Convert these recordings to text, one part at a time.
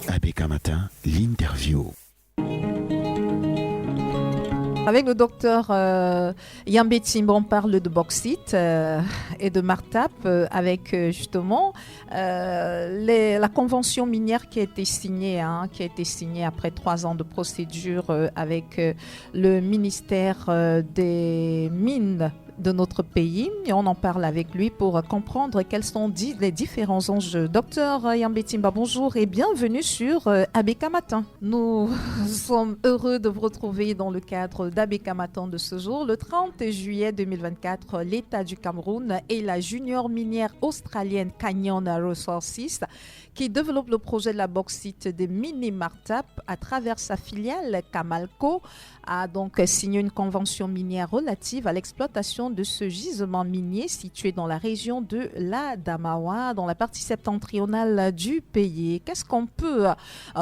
ABK Matin, l'interview. Avec le docteur Yambé Timbre, on parle de bauxite et de martap avec justement la convention minière qui a été signée après 3 ans de procédure avec le ministère des Mines de notre pays. Et on en parle avec lui pour comprendre quels sont les différents enjeux. Docteur Yambé Timba, bonjour et bienvenue sur ABK Matin. Nous sommes heureux de vous retrouver dans le cadre d'ABK Matin de ce jour. Le 30 juillet 2024, l'État du Cameroun et la junior minière australienne Canyon Resources qui développe le projet de la bauxite des mini Martap à travers sa filiale Camalco a donc signé une convention minière relative à l'exploitation de ce gisement minier situé dans la région de l'Adamawa, dans la partie septentrionale du pays. Qu'est-ce qu'on peut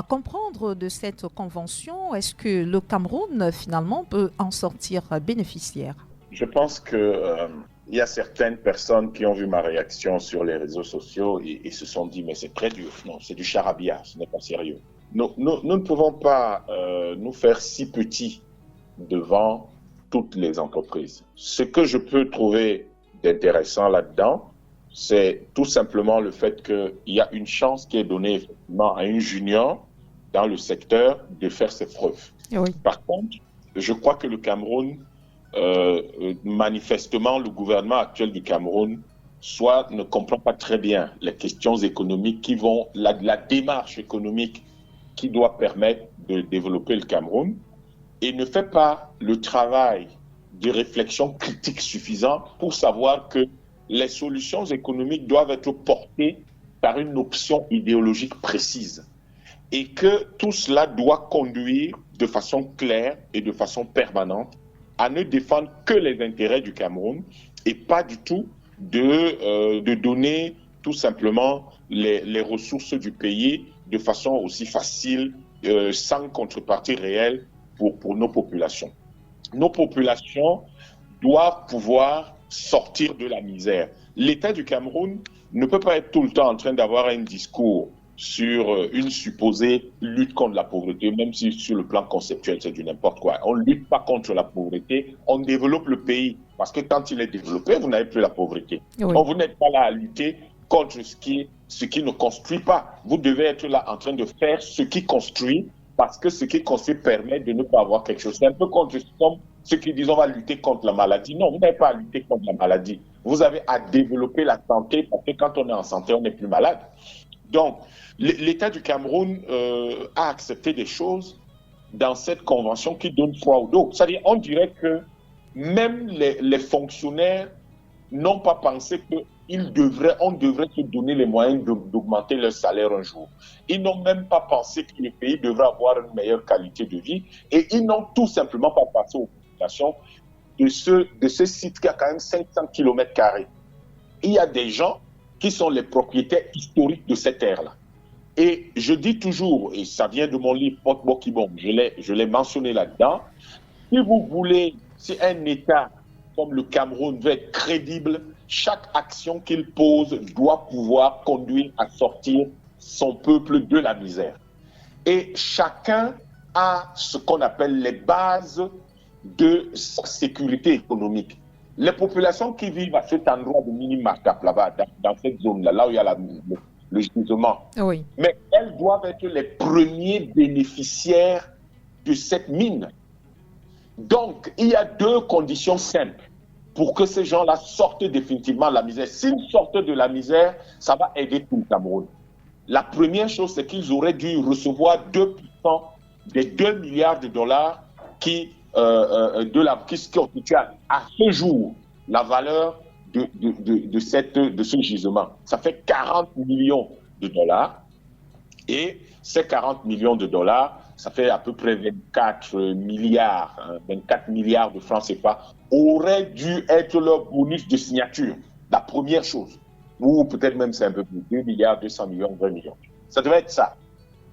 comprendre de cette convention? Est-ce que le Cameroun, finalement, peut en sortir bénéficiaire? Je pense que il y a certaines personnes qui ont vu ma réaction sur les réseaux sociaux et se sont dit mais c'est très dur, non, c'est du charabia, ce n'est pas sérieux. Nous ne pouvons pas nous faire si petits devant toutes les entreprises. Ce que je peux trouver d'intéressant là-dedans, c'est tout simplement le fait qu'il y a une chance qui est donnée effectivement à une junior dans le secteur de faire ses preuves. Oui. Par contre, je crois que le Cameroun, manifestement, le gouvernement actuel du Cameroun soit ne comprend pas très bien les questions économiques qui vont, la démarche économique qui doit permettre de développer le Cameroun et ne fait pas le travail de réflexion critique suffisant pour savoir que les solutions économiques doivent être portées par une option idéologique précise et que tout cela doit conduire de façon claire et de façon permanente à ne défendre que les intérêts du Cameroun et pas du tout de donner tout simplement les ressources du pays de façon aussi facile, sans contrepartie réelle pour nos populations. Nos populations doivent pouvoir sortir de la misère. L'État du Cameroun ne peut pas être tout le temps en train d'avoir un discours sur une supposée lutte contre la pauvreté, même si sur le plan conceptuel, c'est du n'importe quoi. On ne lutte pas contre la pauvreté, on développe le pays. Parce que quand il est développé, vous n'avez plus la pauvreté. Oui. Donc, vous n'êtes pas là à lutter contre ce qui ne construit pas. Vous devez être là en train de faire ce qui construit, parce que ce qui construit permet de ne pas avoir quelque chose. C'est un peu comme ceux qui disent on va lutter contre la maladie. Non, vous n'avez pas à lutter contre la maladie. Vous avez à développer la santé, parce que quand on est en santé, on n'est plus malade. Donc, l'État du Cameroun a accepté des choses dans cette convention qui donne foi au dos. C'est-à-dire, on dirait que même les fonctionnaires n'ont pas pensé qu'on devrait se donner les moyens d'augmenter leur salaire un jour. Ils n'ont même pas pensé que le pays devrait avoir une meilleure qualité de vie et ils n'ont tout simplement pas pensé aux populations de ce site qui a quand même 500 km². Il y a des gens qui sont les propriétaires historiques de cette terre-là. Et je dis toujours, et ça vient de mon livre Pot Bokibon, je l'ai mentionné là-dedans, si un État comme le Cameroun veut être crédible, chaque action qu'il pose doit pouvoir conduire à sortir son peuple de la misère. Et chacun a ce qu'on appelle les bases de sa sécurité économique. Les populations qui vivent à cet endroit de mini-martap là-bas, dans cette zone-là, là où il y a le gisement, Oui. mais elles doivent être les premiers bénéficiaires de cette mine. Donc, il y a 2 conditions simples pour que ces gens-là sortent définitivement de la misère. S'ils sortent de la misère, ça va aider tout le Cameroun. La première chose, c'est qu'ils auraient dû recevoir 2% des 2 milliards de dollars qui constituent à ce jour la valeur de ce gisement. Ça fait 40 millions de dollars. Et ces 40 millions de dollars, ça fait à peu près 24 milliards de francs CFA, auraient dû être leur bonus de signature. La première chose. Ou peut-être même c'est un peu plus, 2 milliards, 200 millions, 20 millions. Ça devait être ça.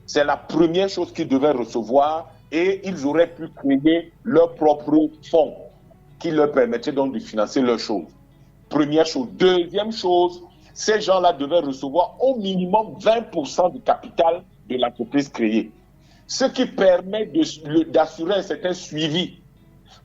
C'est la première chose qu'ils devaient recevoir et ils auraient pu créer leur propre fonds qui leur permettait donc de financer leurs choses. Première chose. Deuxième chose, ces gens-là devaient recevoir au minimum 20% du capital de l'entreprise créée. Ce qui permet d'assurer un certain suivi.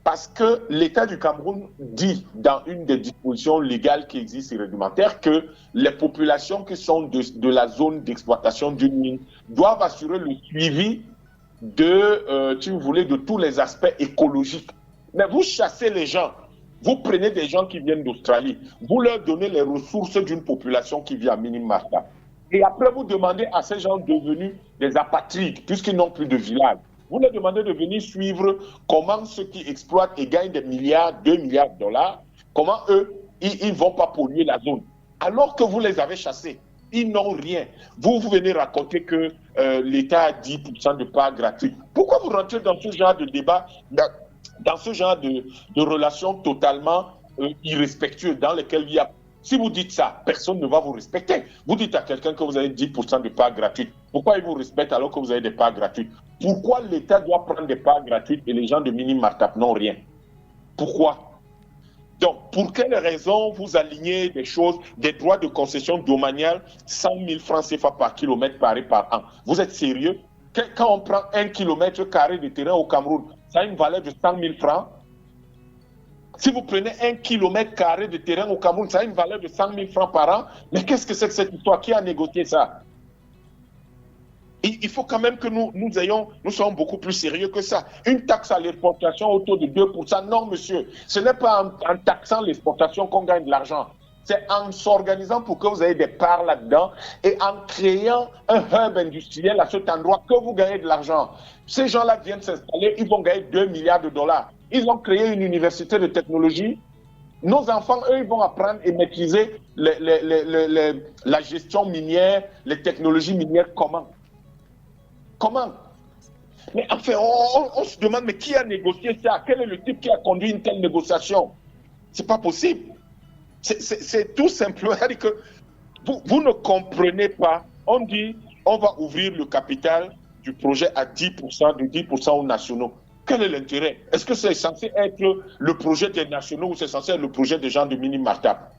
Parce que l'État du Cameroun dit dans une des dispositions légales qui existent et réglementaires que les populations qui sont de la zone d'exploitation d'une mine doivent assurer le suivi si vous voulez, de tous les aspects écologiques. Mais vous chassez les gens. Vous prenez des gens qui viennent d'Australie. Vous leur donnez les ressources d'une population qui vit à Minimata. Et après, vous demandez à ces gens devenus des apatrides, puisqu'ils n'ont plus de village. Vous leur demandez de venir suivre comment ceux qui exploitent et gagnent des milliards, 2 milliards de dollars, comment eux, ils ne vont pas polluer la zone. Alors que vous les avez chassés. Ils n'ont rien. Vous venez raconter que l'État a 10% de parts gratuites. Pourquoi vous rentrez dans ce genre de débat, dans ce genre de relations totalement irrespectueuses dans lesquelles il y a... Si vous dites ça, personne ne va vous respecter. Vous dites à quelqu'un que vous avez 10% de parts gratuites. Pourquoi il vous respecte alors que vous avez des parts gratuites? Pourquoi l'État doit prendre des parts gratuites et les gens de Mini-Martap n'ont rien? Pourquoi? Donc, pour quelle raison vous alignez des choses, des droits de concession domaniale, 100 000 francs CFA par kilomètre paré par an? Vous êtes sérieux? Quand on prend 1 kilomètre carré de terrain au Cameroun, ça a une valeur de 100 000 francs. Si vous prenez 1 kilomètre carré de terrain au Cameroun, ça a une valeur de 100 000 francs par an. Mais qu'est-ce que c'est que cette histoire? Qui a négocié ça? Il faut quand même que nous soyons beaucoup plus sérieux que ça. Une taxe à l'exportation autour de 2%, non monsieur. Ce n'est pas en taxant l'exportation qu'on gagne de l'argent. C'est en s'organisant pour que vous ayez des parts là-dedans et en créant un hub industriel à cet endroit que vous gagnez de l'argent. Ces gens-là viennent s'installer, ils vont gagner 2 milliards de dollars. Ils ont créé une université de technologie. Nos enfants, eux, ils vont apprendre et maîtriser la gestion minière, les technologies minières. Comment? Mais enfin, on se demande, mais qui a négocié ça? Quel est le type qui a conduit une telle négociation? C'est pas possible. C'est tout simplement, c'est-à-dire que vous ne comprenez pas. On dit, on va ouvrir le capital du projet à 10%, de 10% aux nationaux. Quel est l'intérêt? Est-ce que c'est censé être le projet des nationaux ou c'est censé être le projet des gens de Mini-Martap?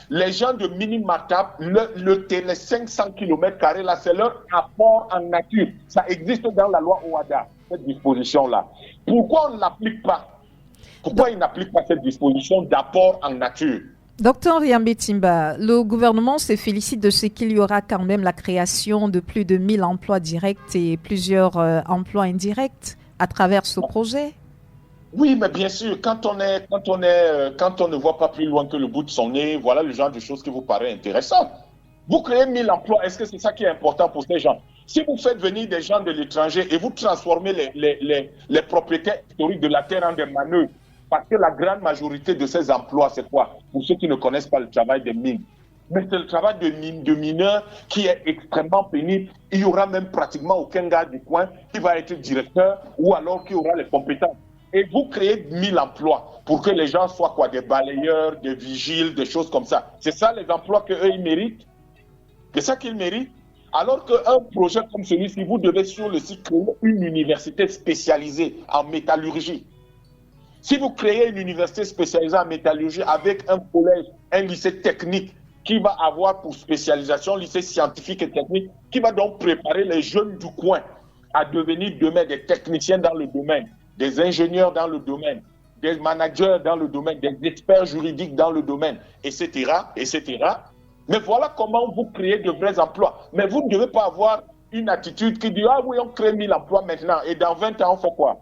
Les gens de Mini-Martap, les 500 km² là, c'est leur apport en nature. Ça existe dans la loi OHADA, cette disposition-là. Pourquoi on ne l'applique pas? Pourquoi ils n'appliquent pas cette disposition d'apport en nature? Docteur Yambé-Timba, le gouvernement se félicite de ce qu'il y aura quand même la création de plus de 1000 emplois directs et plusieurs emplois indirects à travers ce projet. Oui, mais bien sûr, quand on ne voit pas plus loin que le bout de son nez, voilà le genre de choses qui vous paraît intéressant. Vous créez 1000 emplois, est-ce que c'est ça qui est important pour ces gens? Si vous faites venir des gens de l'étranger et vous transformez les propriétaires historiques de la terre en des manœuvres, parce que la grande majorité de ces emplois, c'est quoi? Pour ceux qui ne connaissent pas le travail des mines. Mais c'est le travail de mineurs qui est extrêmement pénible. Il n'y aura même pratiquement aucun gars du coin qui va être directeur ou alors qui aura les compétences. Et vous créez 1000 emplois pour que les gens soient quoi? Des balayeurs, des vigiles, des choses comme ça. C'est ça les emplois qu'eux, ils méritent? C'est ça qu'ils méritent? Alors qu'un projet comme celui-ci, vous devez sur le site créer une université spécialisée en métallurgie. Si vous créez une université spécialisée en métallurgie avec un collège, un lycée technique qui va avoir pour spécialisation lycée scientifique et technique, qui va donc préparer les jeunes du coin à devenir demain des techniciens dans le domaine, des ingénieurs dans le domaine, des managers dans le domaine, des experts juridiques dans le domaine, etc., etc. Mais voilà comment vous créez de vrais emplois. Mais vous ne devez pas avoir une attitude qui dit « Ah oui, on crée 1000 emplois maintenant, et dans 20 ans, on fait quoi ?»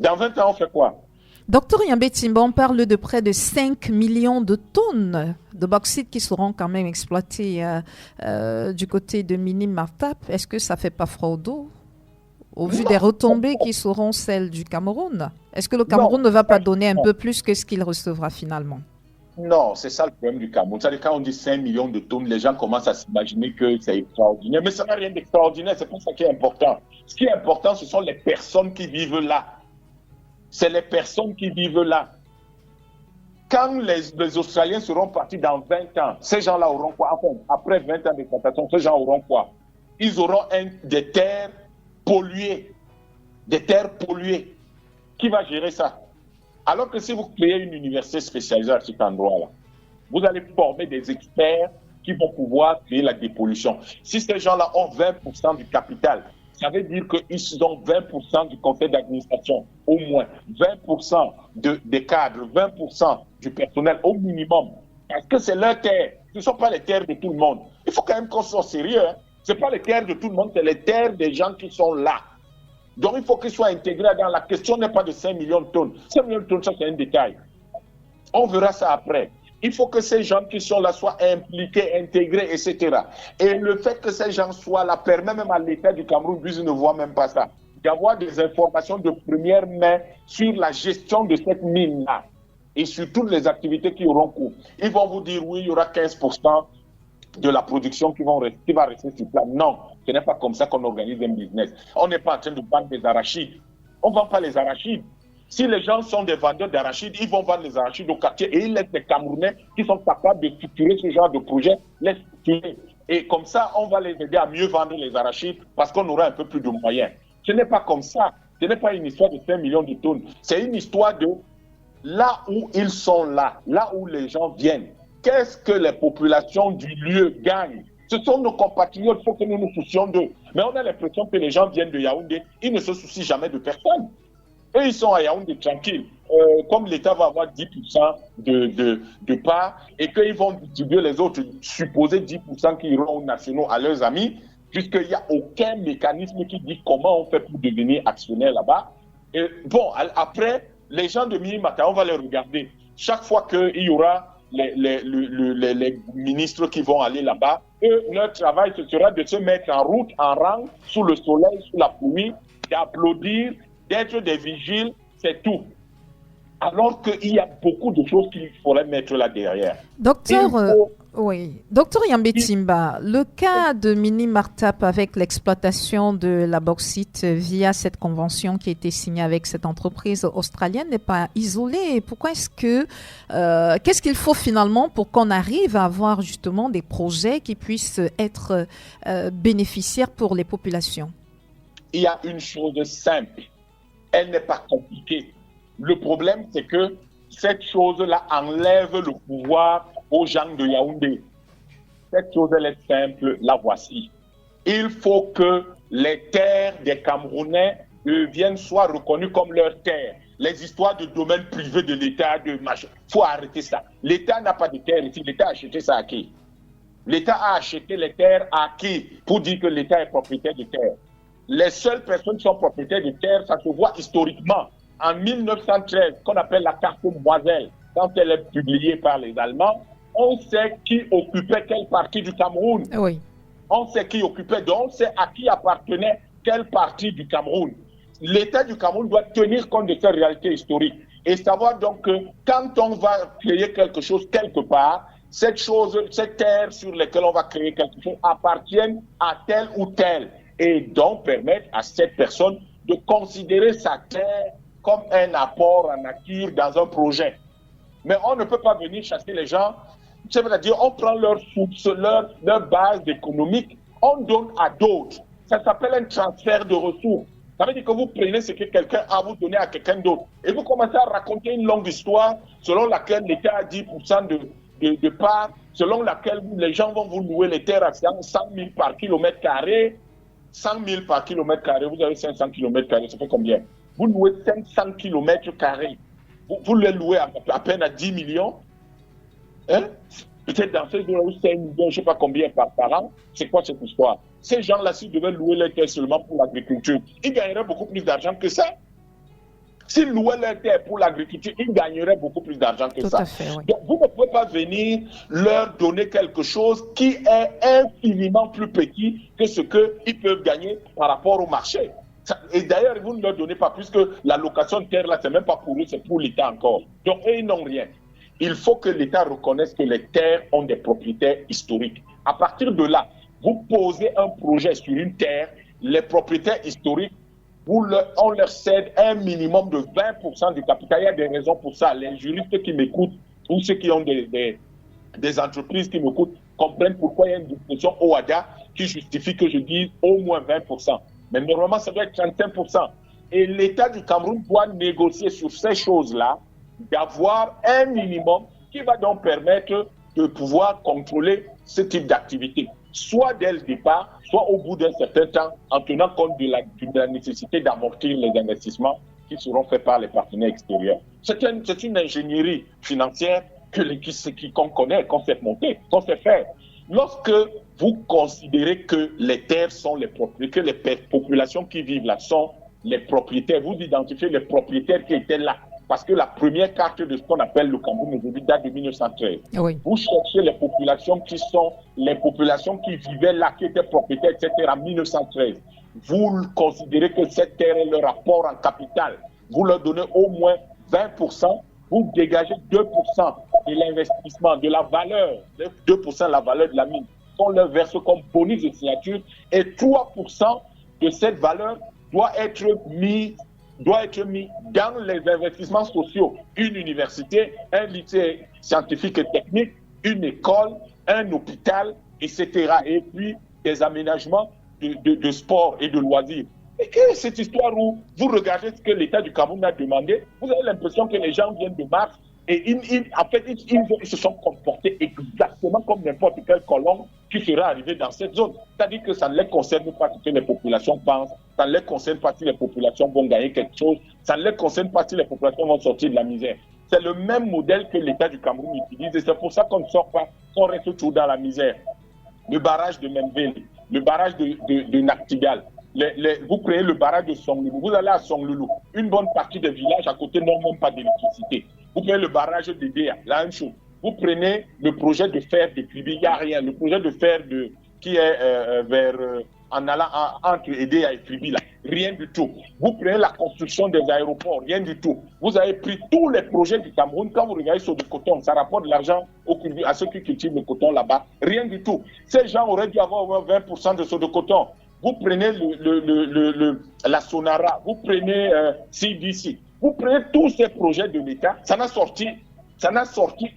Dans 20 ans, on fait quoi? Docteur Yambé-Timba, on parle de près de 5 millions de tonnes de bauxite qui seront quand même exploitées du côté de Mini-Martap. Est-ce que ça ne fait pas froid au dos au vu des retombées qui seront celles du Cameroun? Est-ce que le Cameroun ne va pas donner un peu plus que ce qu'il recevra finalement? Non, c'est ça le problème du Cameroun. C'est-à-dire quand on dit 5 millions de tonnes, les gens commencent à s'imaginer que c'est extraordinaire. Mais ça n'a rien d'extraordinaire, c'est pas ça qui est important. Ce qui est important, ce sont les personnes qui vivent là. C'est les personnes qui vivent là. Quand les Australiens seront partis dans 20 ans, ces gens-là auront quoi? Enfin, après 20 ans d'exploitation, ces gens auront quoi? Ils auront des terres polluées. Des terres polluées. Qui va gérer ça? Alors que si vous créez une université spécialisée à cet endroit-là, vous allez former des experts qui vont pouvoir créer la dépollution. Si ces gens-là ont 20% du capital, ça veut dire qu'ils ont 20% du conseil d'administration, au moins 20% des cadres, 20% du personnel au minimum. Parce que c'est leur terre. Ce ne sont pas les terres de tout le monde. Il faut quand même qu'on soit sérieux. Hein. Ce n'est pas les terres de tout le monde, c'est les terres des gens qui sont là. Donc il faut qu'ils soient intégrés dans la question n'est pas de 5 millions de tonnes. 5 millions de tonnes, ça c'est un détail. On verra ça après. Il faut que ces gens qui sont là soient impliqués, intégrés, etc. Et le fait que ces gens soient là permet même à l'État du Cameroun, puisqu'il ne voit même pas ça, d'avoir des informations de première main sur la gestion de cette mine-là et sur toutes les activités qui auront cours. Ils vont vous dire, oui, il y aura 15% de la production qui va rester sur place. Non, ce n'est pas comme ça qu'on organise un business. On n'est pas en train de vendre des arachides. On ne vend pas les arachides. Si les gens sont des vendeurs d'arachides, ils vont vendre les arachides au quartier et ils laissent les Camerounais qui sont capables de structurer ce genre de projet, les structurer. Et comme ça, on va les aider à mieux vendre les arachides parce qu'on aura un peu plus de moyens. Ce n'est pas comme ça. Ce n'est pas une histoire de 5 millions de tonnes. C'est une histoire de là où ils sont là où les gens viennent. Qu'est-ce que les populations du lieu gagnent? Ce sont nos compatriotes, il faut que nous nous soucions d'eux. Mais on a l'impression que les gens viennent de Yaoundé, ils ne se soucient jamais de personne. Eux, ils sont à Yaoundé tranquilles. Comme l'État va avoir 10% de part et qu'ils vont distribuer les autres supposés 10% qui iront aux nationaux à leurs amis, puisqu'il n'y a aucun mécanisme qui dit comment on fait pour devenir actionnaire là-bas. Et bon, après, les gens de Minimata, on va les regarder. Chaque fois qu'il y aura les ministres qui vont aller là-bas, eux, leur travail, ce sera de se mettre en route, en rang, sous le soleil, sous la pluie, d'applaudir, d'être des vigiles, c'est tout. Alors qu'il y a beaucoup de choses qu'il faudrait mettre là derrière. Docteur Yambé Timba, le cas de Mini Martap avec l'exploitation de la bauxite via cette convention qui a été signée avec cette entreprise australienne n'est pas isolé. Pourquoi est-ce que qu'est-ce qu'il faut finalement pour qu'on arrive à avoir justement des projets qui puissent être bénéficiaires pour les populations? Il y a une chose simple. Elle n'est pas compliquée. Le problème, c'est que cette chose-là enlève le pouvoir aux gens de Yaoundé. Cette chose, elle est simple, la voici. Il faut que les terres des Camerounais soient reconnues comme leurs terres. Les histoires de domaine privé de l'État, il faut arrêter ça. L'État n'a pas de terre ici, l'État a acheté ça à qui? L'État a acheté les terres à qui pour dire que l'État est propriétaire de terres? Les seules personnes qui sont propriétaires de terres, ça se voit historiquement. En 1913, qu'on appelle la carte Moiselle, quand elle est publiée par les Allemands, on sait qui occupait quelle partie du Cameroun. Oui. On sait qui occupait, donc on sait à qui appartenait quelle partie du Cameroun. L'État du Cameroun doit tenir compte de cette réalité historique et savoir donc que quand on va créer quelque chose quelque part, cette terre sur laquelle on va créer quelque chose appartiennent à tel ou tel. Et donc permettre à cette personne de considérer sa terre comme un apport en nature dans un projet. Mais on ne peut pas venir chasser les gens, c'est-à-dire on prend leurs sources, leur base économique, on donne à d'autres. Ça s'appelle un transfert de ressources. Ça veut dire que vous prenez ce que quelqu'un a, vous donnez à quelqu'un d'autre. Et vous commencez à raconter une longue histoire selon laquelle l'État a 10% de part, selon laquelle les gens vont vous louer les terres à 100 000 par kilomètre carré. 100 000 par kilomètre carré, vous avez 500 kilomètres carrés, ça fait combien? Vous louez 500 kilomètres carrés. Vous les louez à peine à 10 millions. Hein? Peut-être dans ces jours-là, c'est 1 million, je ne sais pas combien par an. C'est quoi cette histoire? Ces gens-là, s'ils devaient louer leurs terres seulement pour l'agriculture, ils gagneraient beaucoup plus d'argent que ça. S'ils louaient leurs terres pour l'agriculture, ils gagneraient beaucoup plus d'argent que ça. Tout à fait, oui. Donc, vous ne pouvez pas venir leur donner quelque chose qui est infiniment plus petit que ce qu'ils peuvent gagner par rapport au marché. Et d'ailleurs, vous ne leur donnez pas, puisque la location de terre, là, ce n'est même pas pour eux, c'est pour l'État encore. Donc, eux, ils n'ont rien. Il faut que l'État reconnaisse que les terres ont des propriétaires historiques. À partir de là, vous posez un projet sur une terre, les propriétaires historiques, on leur cède un minimum de 20% du capital. Il y a des raisons pour ça. Les juristes qui m'écoutent, ou ceux qui ont des entreprises qui m'écoutent, comprennent pourquoi il y a une discussion OADA qui justifie que je dise au moins 20%. Mais normalement, ça doit être 35%. Et l'État du Cameroun doit négocier sur ces choses-là, d'avoir un minimum qui va donc permettre de pouvoir contrôler ce type d'activité, soit dès le départ, soit au bout d'un certain temps, en tenant compte de la nécessité d'amortir les investissements qui seront faits par les partenaires extérieurs. C'est une ingénierie financière qu'on connaît, qu'on fait monter, qu'on fait faire. Lorsque vous considérez que les terres sont les propriétaires, que les populations qui vivent là sont les propriétaires, vous identifiez les propriétaires qui étaient là. Parce que la première carte de ce qu'on appelle le Cameroun aujourd'hui date de 1913. Oui. Vous cherchez les populations qui sont les populations qui vivaient là, qui étaient propriétaires, etc. en 1913. Vous considérez que cette terre est leur rapport en capital. Vous leur donnez au moins 20%, vous dégagez 2% de l'investissement, de la valeur, 2% de la valeur de la mine, qu'on leur verse comme bonus de signature, et 3% de cette valeur doit être mis dans les investissements sociaux. Une université, un lycée scientifique et technique, une école, un hôpital, etc. Et puis des aménagements de sport et de loisirs. Et quelle est cette histoire où vous regardez ce que l'État du Cameroun a demandé, vous avez l'impression que les gens viennent de Mars et ils se sont comportés exactement comme n'importe quelle colombe qui serait arrivée dans cette zone. C'est-à-dire que ça ne les concerne pas ce que les populations pensent, ça ne les concerne pas si les populations vont gagner quelque chose, ça ne les concerne pas si les populations vont sortir de la misère. C'est le même modèle que l'État du Cameroun utilise et c'est pour ça qu'on ne sort pas, qu'on reste toujours dans la misère. Le barrage de Memville, le barrage de Naktigal, vous prenez le barrage de Songloulou, vous allez à Songloulou, une bonne partie des villages à côté n'ont même pas d'électricité. Vous prenez le barrage de Déa, la même chose. Vous prenez le projet de fer de Kribi, il n'y a rien. Le projet de fer qui est en allant entre Edea et Kribi, là, rien du tout. Vous prenez la construction des aéroports, rien du tout. Vous avez pris tous les projets du Cameroun. Quand vous regardez sur le coton, ça rapporte de l'argent à ceux qui cultivent le coton là-bas, rien du tout. Ces gens auraient dû avoir 20% de de coton. Vous prenez la Sonara, vous prenez CDC, vous prenez tous ces projets de l'État, ça n'a sorti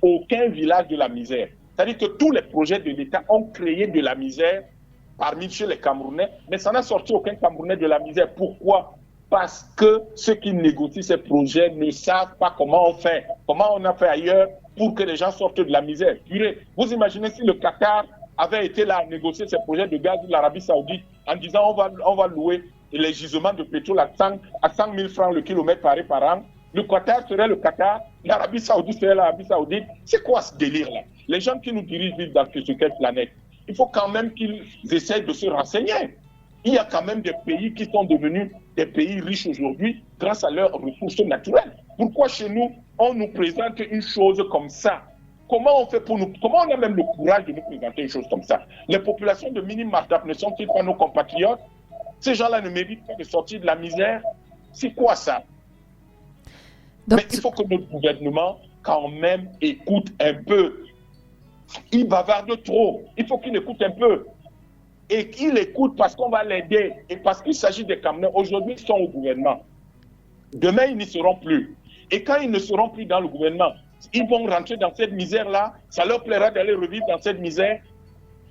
aucun village de la misère. C'est-à-dire que tous les projets de l'État ont créé de la misère parmi chez les Camerounais, mais ça n'a sorti aucun Camerounais de la misère. Pourquoi? Parce que ceux qui négocient ces projets ne savent pas comment on fait, comment on a fait ailleurs pour que les gens sortent de la misère. Vous imaginez si le Qatar avait été là à négocier ces projets de gaz de l'Arabie Saoudite en disant on va louer les gisements de pétrole à 100 000 francs le kilomètre par an. Le Qatar serait le Qatar, l'Arabie Saoudite serait l'Arabie Saoudite. C'est quoi ce délire-là? Les gens qui nous dirigent vivent sur quelle planète? Il faut quand même qu'ils essayent de se renseigner. Il y a quand même des pays qui sont devenus des pays riches aujourd'hui grâce à leurs ressources naturelles. Pourquoi chez nous, on nous présente une chose comme ça? Comment on fait comment on a même le courage de nous présenter une chose comme ça? Les populations de Mini-Martap ne sont-ils pas nos compatriotes? Ces gens-là ne méritent pas de sortir de la misère? C'est quoi ça? Mais il faut que notre gouvernement, quand même, écoute un peu. Il bavarde trop. Il faut qu'il écoute un peu. Et qu'il écoute parce qu'on va l'aider. Et parce qu'il s'agit des Camerounais. Aujourd'hui, ils sont au gouvernement. Demain, ils n'y seront plus. Et quand ils ne seront plus dans le gouvernement, ils vont rentrer dans cette misère-là. Ça leur plaira d'aller revivre dans cette misère.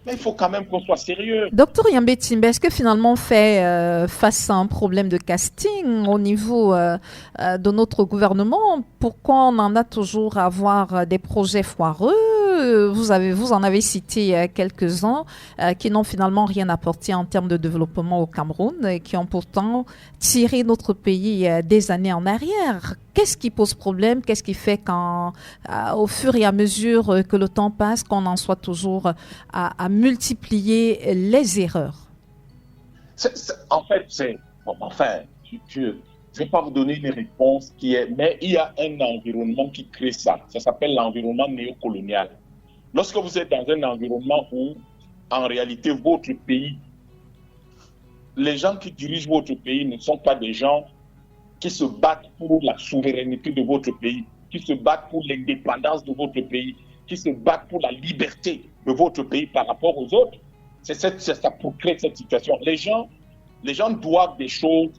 Mais il faut quand même qu'on soit sérieux. Docteur Yambé Timbe, est-ce que finalement on fait face à un problème de casting au niveau de notre gouvernement? Pourquoi on en a toujours à avoir des projets foireux? Vous en avez cité quelques-uns qui n'ont finalement rien apporté en termes de développement au Cameroun et qui ont pourtant tiré notre pays des années en arrière. Qu'est-ce qui pose problème? Qu'est-ce qui fait qu'au fur et à mesure que le temps passe, qu'on en soit toujours à multiplier les erreurs? En fait, je ne vais pas vous donner une réponse mais il y a un environnement qui crée ça. Ça s'appelle l'environnement néocolonial. Lorsque vous êtes dans un environnement où, en réalité, votre pays, les gens qui dirigent votre pays ne sont pas des gens qui se battent pour la souveraineté de votre pays, qui se battent pour l'indépendance de votre pays, qui se battent pour la liberté de votre pays par rapport aux autres. C'est ça pour créer cette situation. Les gens doivent des choses,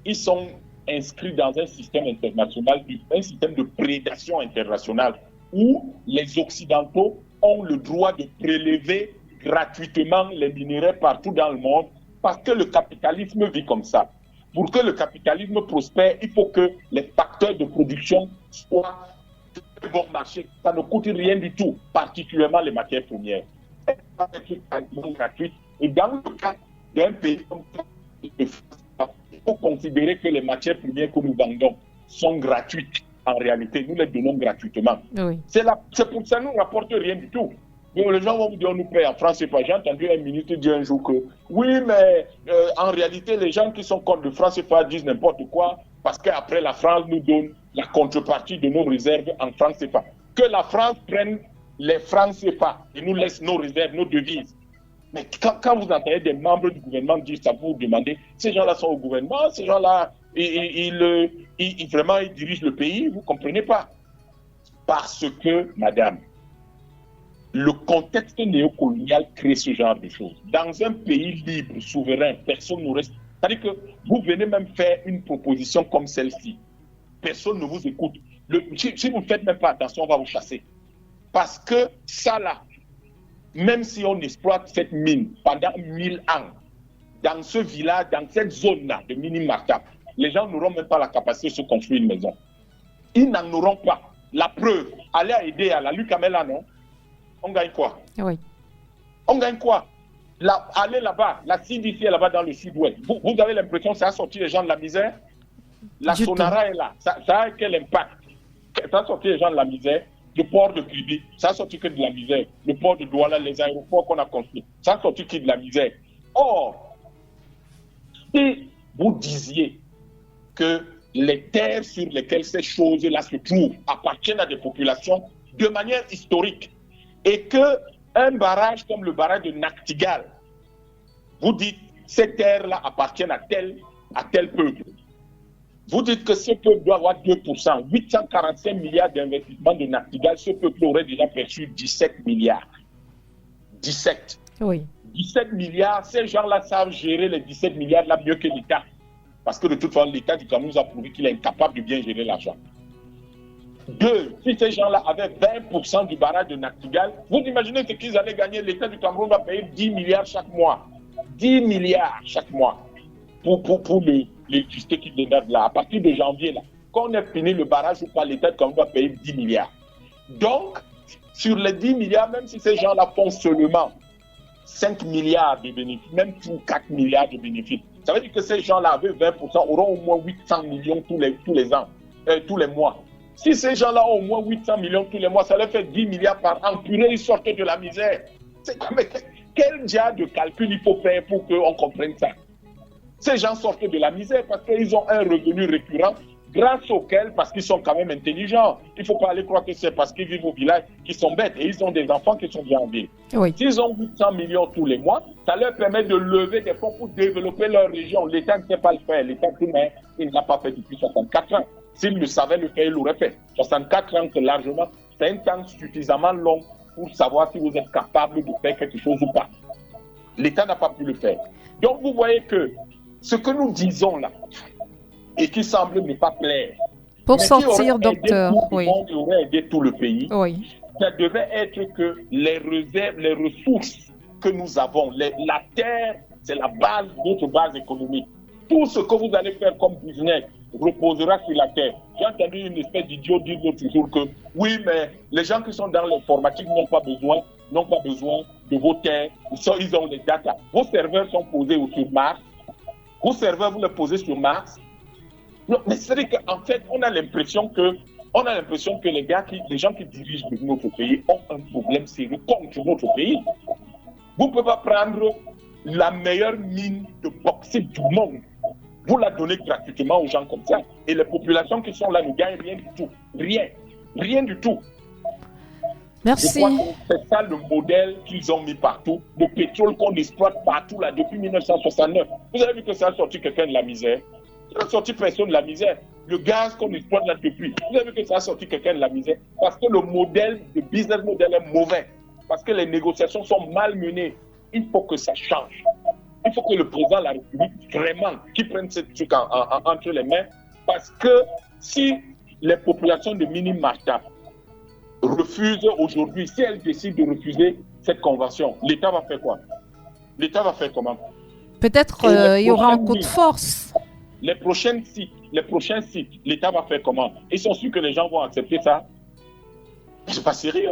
ils sont inscrits dans un système international, un système de prédation internationale où les Occidentaux ont le droit de prélever gratuitement les minerais partout dans le monde parce que le capitalisme vit comme ça. Pour que le capitalisme prospère, il faut que les facteurs de production soient de bon marché. Ça ne coûte rien du tout, particulièrement les matières premières. elle va être quasiment gratuite. Et dans le cas d'un pays comme ça, il faut considérer que les matières premières que nous vendons sont gratuites. En réalité, nous les donnons gratuitement. Oui. C'est pour ça que nous ne rapportons rien du tout. Donc, les gens vont vous dire, on nous paye en France, c'est pas. J'ai entendu un ministre dire un jour que, oui, mais en réalité, les gens qui sont contre le franc CFA disent n'importe quoi, parce qu'après, la France nous donne la contrepartie de nos réserves en franc CFA. Que la France prenne les francs CFA et nous laisse nos réserves, nos devises. Mais quand vous entendez des membres du gouvernement dire ça, vous vous demandez, ces gens-là sont au gouvernement, ces gens-là, vraiment, ils dirigent le pays, vous ne comprenez pas. Parce que, madame, le contexte néocolonial crée ce genre de choses. Dans un pays libre, souverain, personne ne reste. C'est-à-dire que vous venez même faire une proposition comme celle-ci. Personne ne vous écoute. Si vous ne faites même pas attention, on va vous chasser. Parce que ça là, même si on exploite cette mine pendant 1000 ans, dans ce village, dans cette zone-là de Mini-Martap, les gens n'auront même pas la capacité de se construire une maison. Ils n'en auront pas. La preuve, aller aider à la Lucamela, non? On gagne quoi? Oui. On gagne quoi? Aller là-bas, la CDC est là-bas dans le sud-ouest. Vous avez l'impression que ça a sorti les gens de la misère? La Sonara est là. Ça a quel impact? Ça a sorti les gens de la misère. Le port de Kribi, ça a sorti que de la misère. Le port de Douala, les aéroports qu'on a construits, ça a sorti que de la misère. Or, si vous disiez que les terres sur lesquelles ces choses-là se trouvent appartiennent à des populations de manière historique, et qu'un barrage comme le barrage de Naktigal, vous dites ces terres-là appartiennent à tel peuple. Vous dites que ce peuple doit avoir 2%, 845 milliards d'investissements de Naktigal, ce peuple aurait déjà perçu 17 milliards. 17. Oui. 17 milliards, ces gens-là savent gérer les 17 milliards là mieux que l'État. Parce que de toute façon, l'État du Cameroun nous a prouvé qu'il est incapable de bien gérer l'argent. 2, si ces gens-là avaient 20% du barrage de Naktigal, vous imaginez ce qu'ils allaient gagner? L'État du Cameroun va payer 10 milliards chaque mois. 10 milliards chaque mois pour l'électricité qui démarre là. À partir de janvier, là, quand on a fini le barrage ou pas, l'État du Cameroun va payer 10 milliards. Donc, sur les 10 milliards, même si ces gens-là font seulement 5 milliards de bénéfices, même pour 4 milliards de bénéfices, ça veut dire que ces gens-là, avec 20%, auront au moins 800 millions tous les ans, tous les mois. Si ces gens-là ont au moins 800 millions tous les mois, ça leur fait 10 milliards par an. Purée, ils sortent de la misère. Quel diable de calcul il faut faire pour qu'on comprenne ça? Ces gens sortent de la misère parce qu'ils ont un revenu récurrent grâce auquel, parce qu'ils sont quand même intelligents. Il ne faut pas aller croire que c'est parce qu'ils vivent au village qu'ils sont bêtes et ils ont des enfants qui sont bien en ville. Oui. S'ils ont 800 millions tous les mois, ça leur permet de lever des fonds pour développer leur région. L'État ne sait pas le faire. L'État, il ne l'a pas fait depuis 64 ans. S'il le savait le faire, il l'aurait fait. 64 ans, c'est largement, c'est un temps suffisamment long pour savoir si vous êtes capable de faire quelque chose ou pas. L'État n'a pas pu le faire. Donc, vous voyez que ce que nous disons là, et qui semble ne pas plaire, pour sortir, docteur, oui, on aurait aidé tout le pays, oui, ça devait être que les réserves, les ressources que nous avons, la terre, c'est la base, notre base économique. Tout ce que vous allez faire comme business reposera sur la terre. J'ai entendu une espèce d'idiot dire l'autre jour que oui, mais les gens qui sont dans l'informatique n'ont pas besoin de vos terres. Ils ont les data. Vos serveurs sont posés sur Mars. Vos serveurs, vous les posez sur Mars. Non, mais c'est-à-dire qu'en fait, on a l'impression que les gens qui dirigent notre pays ont un problème sérieux contre notre pays. Vous ne pouvez pas prendre la meilleure mine de bauxite du monde. Vous la donnez gratuitement aux gens comme ça. Et les populations qui sont là ne gagnent rien du tout. Rien du tout. Merci. Je crois que c'est ça le modèle qu'ils ont mis partout. Le pétrole qu'on exploite partout là depuis 1969. Vous avez vu que ça a sorti quelqu'un de la misère? Ça a sorti personne de la misère. Le gaz qu'on exploite là depuis. Vous avez vu que ça a sorti quelqu'un de la misère? Parce que le modèle, le business model est mauvais. Parce que les négociations sont mal menées. Il faut que ça change. Il faut que le président de la République, vraiment, qui prenne ce truc entre les mains. Parce que si les populations de Mini-Martap refusent aujourd'hui, si elles décident de refuser cette convention, l'État va faire quoi? L'État va faire comment? Peut-être il y aura un coup de force. Les prochains sites, l'État va faire comment? Ils sont sûrs que les gens vont accepter ça? C'est pas sérieux.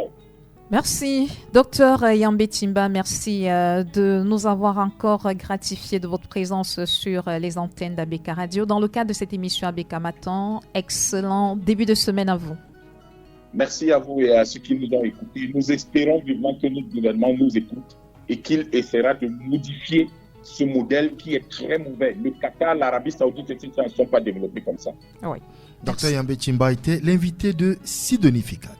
Merci, docteur Yambé Timba, merci de nous avoir encore gratifié de votre présence sur les antennes d'ABK Radio. Dans le cadre de cette émission ABK Matin, excellent début de semaine à vous. Merci à vous et à ceux qui nous ont écoutés. Nous espérons vivement que notre gouvernement nous écoute et qu'il essaiera de modifier ce modèle qui est très mauvais. Le Qatar, l'Arabie Saoudite, etc. ne sont pas développés comme ça. Oui. Dr Yambé Timba était l'invité de Sidonie Fikat.